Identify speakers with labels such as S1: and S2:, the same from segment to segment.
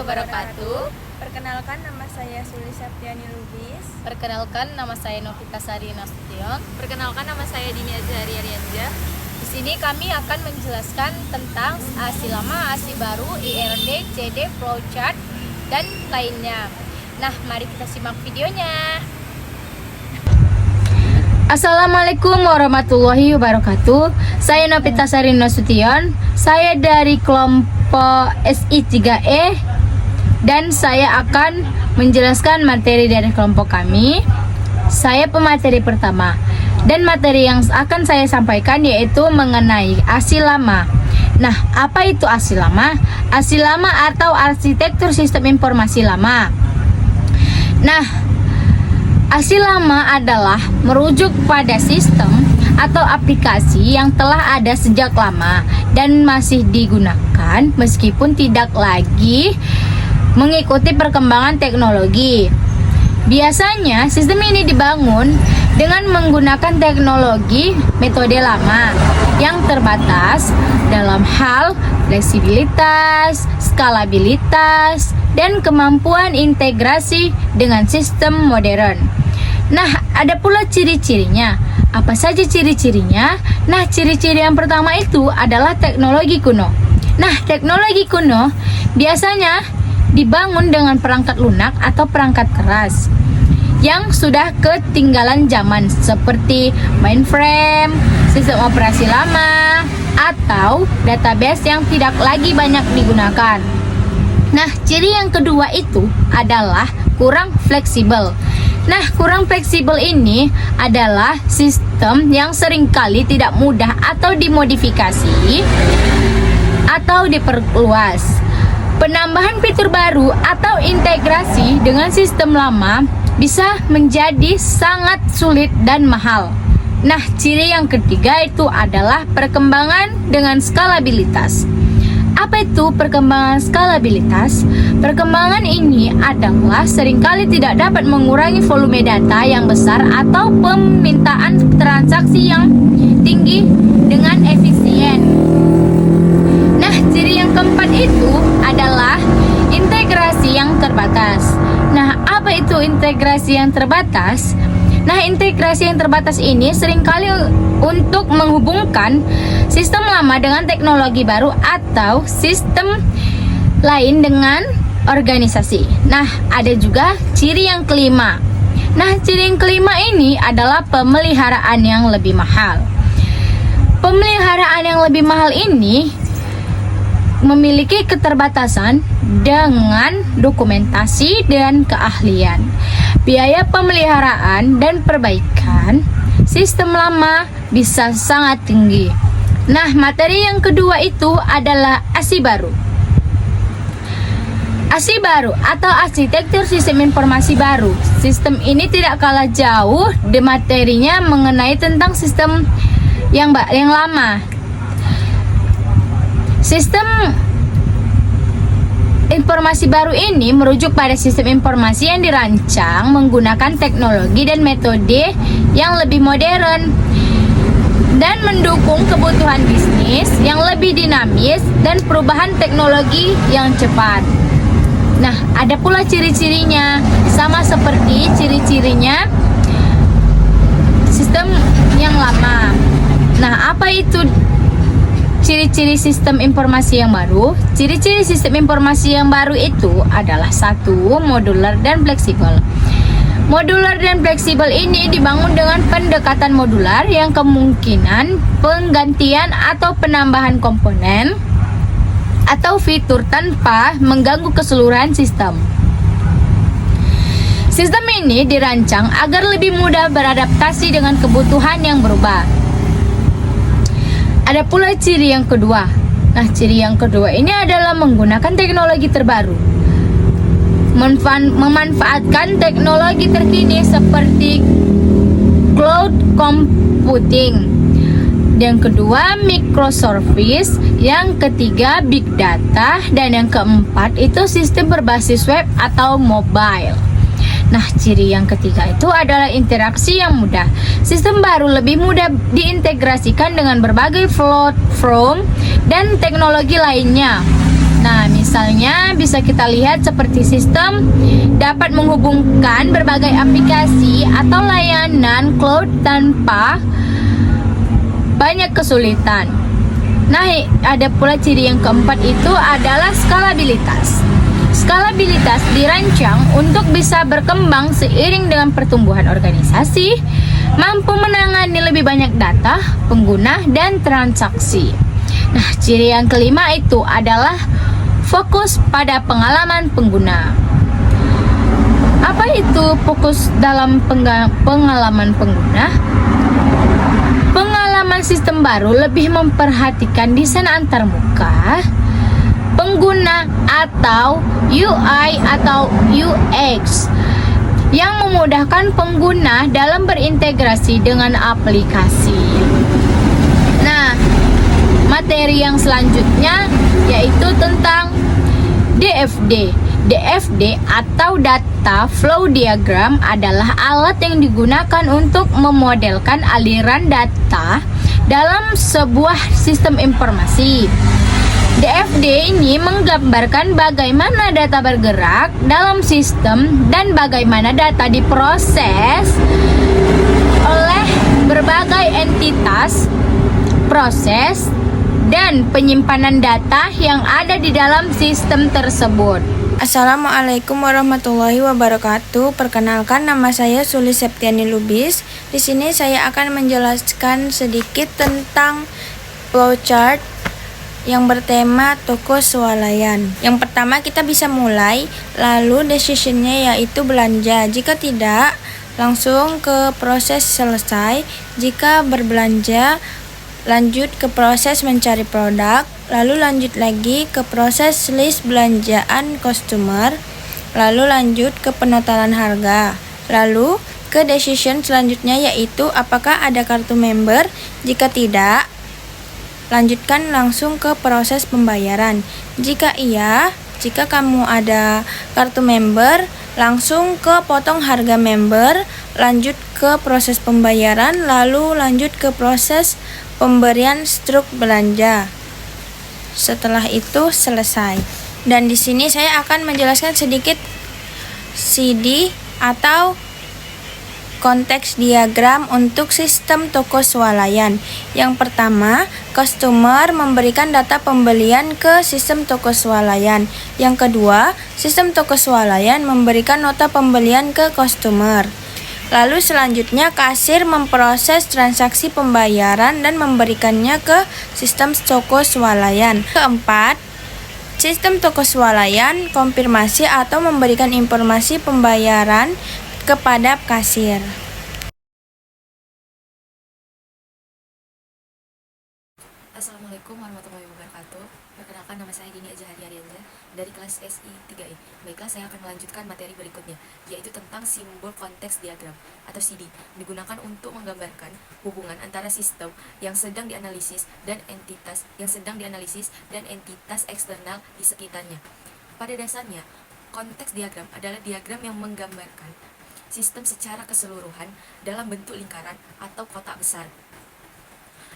S1: wabarakatuh.
S2: Perkenalkan, nama saya Suli Septiani Lubis.
S1: Perkenalkan, nama saya Novita Sari Nasution.
S3: Perkenalkan, nama saya Dini Azhari Arianja.
S1: Di sini kami akan menjelaskan tentang ASI lama, ASI baru, IRD, CD, flowchart, dan lainnya. Nah, mari kita simak videonya. Assalamualaikum warahmatullahi wabarakatuh. Saya Novita Sari Nasution. Saya dari kelompok SI3E dan saya akan menjelaskan materi dari kelompok kami. Saya pemateri pertama dan materi yang akan saya sampaikan yaitu mengenai ASI lama. Nah, apa itu ASI lama? ASI lama atau arsitektur sistem informasi lama. Nah, ASI lama adalah merujuk pada sistem atau aplikasi yang telah ada sejak lama dan masih digunakan meskipun tidak lagi mengikuti perkembangan teknologi. Biasanya sistem ini dibangun dengan menggunakan teknologi metode lama yang terbatas dalam hal fleksibilitas, skalabilitas, dan kemampuan integrasi dengan sistem modern. Nah, ada pula ciri-cirinya. Apa saja ciri-cirinya? Nah, ciri-ciri yang pertama itu adalah teknologi kuno. Nah, teknologi kuno biasanya dibangun dengan perangkat lunak atau perangkat keras yang sudah ketinggalan zaman seperti mainframe, sistem operasi lama, atau database yang tidak lagi banyak digunakan. Nah, ciri yang kedua itu adalah kurang fleksibel. Nah, kurang fleksibel ini adalah sistem yang seringkali tidak mudah atau dimodifikasi atau diperluas. Penambahan fitur baru atau integrasi dengan sistem lama bisa menjadi sangat sulit dan mahal. Nah, ciri yang ketiga itu adalah perkembangan dengan skalabilitas. Apa itu perkembangan skalabilitas? Perkembangan ini adalah seringkali tidak dapat mengurangi volume data yang besar atau permintaan transaksi yang tinggi dengan efisien. Nah, ciri yang keempat itu adalah integrasi yang terbatas. Nah, apa itu integrasi yang terbatas? Nah, integrasi yang terbatas ini seringkali untuk menghubungkan sistem lama dengan teknologi baru atau sistem lain dengan organisasi. Nah, ada juga ciri yang kelima. Nah, ciri yang kelima ini adalah pemeliharaan yang lebih mahal. Pemeliharaan yang lebih mahal ini memiliki keterbatasan dengan dokumentasi dan keahlian. Biaya pemeliharaan dan perbaikan sistem lama bisa sangat tinggi. Nah, materi yang kedua itu adalah ASI baru. ASI baru atau arsitektur sistem informasi baru. Sistem ini tidak kalah jauh di materinya mengenai tentang sistem yang lama. Sistem informasi baru ini merujuk pada sistem informasi yang dirancang menggunakan teknologi dan metode yang lebih modern dan mendukung kebutuhan bisnis yang lebih dinamis dan perubahan teknologi yang cepat. Nah, ada pula ciri-cirinya, sama seperti ciri-cirinya sistem yang lama. Nah, apa itu ciri-ciri sistem informasi yang baru? Ciri-ciri sistem informasi yang baru itu adalah 1. Modular dan fleksibel. Modular dan fleksibel ini dibangun dengan pendekatan modular yang kemungkinan penggantian atau penambahan komponen atau fitur tanpa mengganggu keseluruhan sistem. Sistem ini dirancang agar lebih mudah beradaptasi dengan kebutuhan yang berubah. Ada pula ciri yang kedua. Nah, ciri yang kedua ini adalah menggunakan teknologi terbaru. Memanfaatkan teknologi terkini seperti cloud computing. Yang kedua, microservice. Yang ketiga, big data. Dan yang keempat itu sistem berbasis web atau mobile. Nah, ciri yang ketiga itu adalah interaksi yang mudah. Sistem baru lebih mudah diintegrasikan dengan berbagai platform dan teknologi lainnya. Nah, misalnya bisa kita lihat seperti sistem dapat menghubungkan berbagai aplikasi atau layanan cloud tanpa banyak kesulitan. Nah, ada pula ciri yang keempat itu adalah skalabilitas. Skalabilitas dirancang untuk bisa berkembang seiring dengan pertumbuhan organisasi, mampu menangani lebih banyak data, pengguna, dan transaksi. Nah, ciri yang kelima itu adalah fokus pada pengalaman pengguna. Apa itu fokus dalam pengalaman pengguna? Pengalaman sistem baru lebih memperhatikan desain antarmuka, pengguna atau UI atau UX yang memudahkan pengguna dalam berintegrasi dengan aplikasi. Nah, materi yang selanjutnya yaitu tentang DFD. DFD atau Data Flow Diagram adalah alat yang digunakan untuk memodelkan aliran data dalam sebuah sistem informasi. DFD ini menggambarkan bagaimana data bergerak dalam sistem dan bagaimana data diproses oleh berbagai entitas, proses, dan penyimpanan data yang ada di dalam sistem tersebut.
S2: Assalamualaikum warahmatullahi wabarakatuh. Perkenalkan, nama saya Sulis Septiani Lubis. Di sini saya akan menjelaskan sedikit tentang flowchart yang bertema toko swalayan. Yang pertama kita bisa mulai, lalu decisionnya yaitu belanja. Jika tidak, langsung ke proses selesai. Jika berbelanja, lanjut ke proses mencari produk, lalu lanjut lagi ke proses list belanjaan customer, lalu lanjut ke penetaran harga, lalu ke decision selanjutnya yaitu apakah ada kartu member. Jika tidak, lanjutkan langsung ke proses pembayaran. Jika iya, jika kamu ada kartu member, langsung ke potong harga member, lanjut ke proses pembayaran, lalu lanjut ke proses pemberian struk belanja. Setelah itu selesai. Dan di sini saya akan menjelaskan sedikit CD atau konteks diagram untuk sistem toko swalayan. Yang pertama, customer memberikan data pembelian ke sistem toko swalayan. Yang kedua, sistem toko swalayan memberikan nota pembelian ke customer. Lalu selanjutnya kasir memproses transaksi pembayaran dan memberikannya ke sistem toko swalayan. Keempat, sistem toko swalayan konfirmasi atau memberikan informasi pembayaran kepada kasir.
S3: Assalamualaikum warahmatullahi wabarakatuh. Perkenalkan, nama saya Dini Azhari Arianda dari kelas SI 3E. Baiklah, saya akan melanjutkan materi berikutnya, yaitu tentang simbol konteks diagram atau CD, digunakan untuk menggambarkan hubungan antara sistem yang sedang dianalisis dan entitas eksternal di sekitarnya. Pada dasarnya, konteks diagram adalah diagram yang menggambarkan sistem secara keseluruhan dalam bentuk lingkaran atau kotak besar,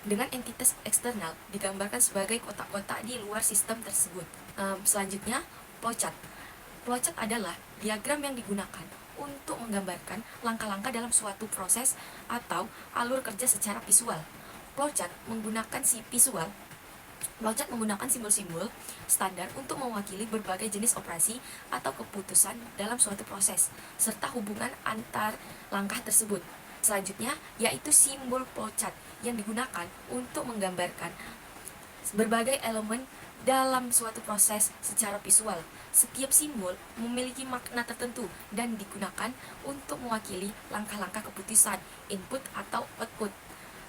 S3: dengan entitas eksternal digambarkan sebagai kotak-kotak di luar sistem tersebut. Selanjutnya, flowchart. Flowchart adalah diagram yang digunakan untuk menggambarkan langkah-langkah dalam suatu proses atau alur kerja secara visual. Flowchart menggunakan simbol-simbol standar untuk mewakili berbagai jenis operasi atau keputusan dalam suatu proses, serta hubungan antar langkah tersebut. Selanjutnya, yaitu simbol flowchart yang digunakan untuk menggambarkan berbagai elemen dalam suatu proses secara visual. Setiap simbol memiliki makna tertentu dan digunakan untuk mewakili langkah-langkah keputusan, input atau output,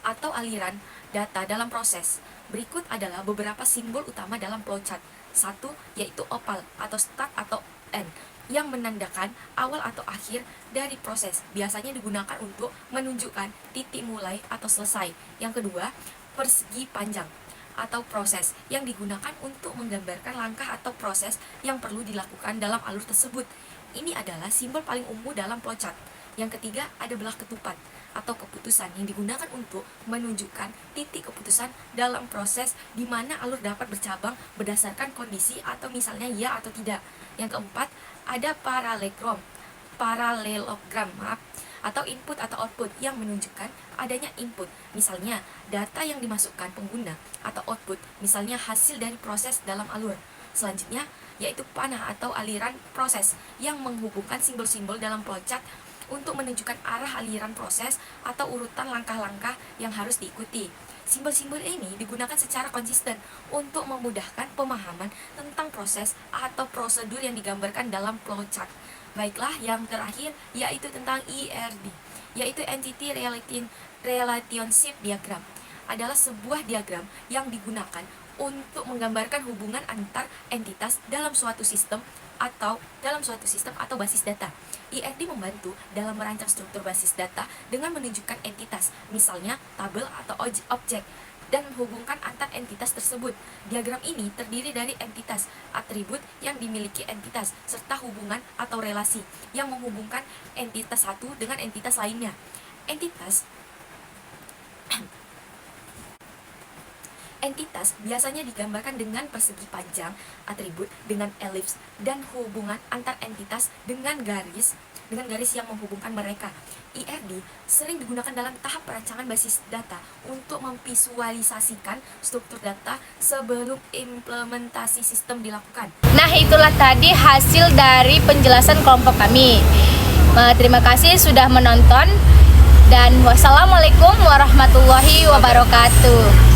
S3: atau aliran data dalam proses. Berikut adalah beberapa simbol utama dalam flowchart. 1. Yaitu opal atau start atau end, yang menandakan awal atau akhir dari proses, biasanya digunakan untuk menunjukkan titik mulai atau selesai. Yang kedua, persegi panjang atau proses, yang digunakan untuk menggambarkan langkah atau proses yang perlu dilakukan dalam alur tersebut. Ini adalah simbol paling umum dalam flowchart. Yang ketiga, ada belah ketupat atau keputusan yang digunakan untuk menunjukkan titik keputusan dalam proses di mana alur dapat bercabang berdasarkan kondisi atau misalnya ya atau tidak. Yang keempat, ada paralelogram atau input atau output yang menunjukkan adanya input, misalnya data yang dimasukkan pengguna, atau output, misalnya hasil dari proses dalam alur. Selanjutnya, yaitu panah atau aliran proses yang menghubungkan simbol-simbol dalam flowchart untuk menunjukkan arah aliran proses atau urutan langkah-langkah yang harus diikuti. Simbol-simbol ini digunakan secara konsisten untuk memudahkan pemahaman tentang proses atau prosedur yang digambarkan dalam flowchart. Baiklah, yang terakhir yaitu tentang ERD, yaitu Entity Relationship Diagram. Adalah sebuah diagram yang digunakan untuk menggambarkan hubungan antar entitas dalam suatu sistem atau basis data. ERD membantu dalam merancang struktur basis data dengan menunjukkan entitas, misalnya tabel atau objek, dan menghubungkan antar entitas tersebut. Diagram ini terdiri dari entitas, atribut yang dimiliki entitas, serta hubungan atau relasi yang menghubungkan entitas satu dengan entitas lainnya. Entitas biasanya digambarkan dengan persegi panjang, atribut dengan elips, dan hubungan antar entitas dengan garis yang menghubungkan mereka. ERD sering digunakan dalam tahap perancangan basis data untuk memvisualisasikan struktur data sebelum implementasi sistem dilakukan.
S1: Nah, itulah tadi hasil dari penjelasan kelompok kami. Terima kasih sudah menonton dan wassalamualaikum warahmatullahi wabarakatuh.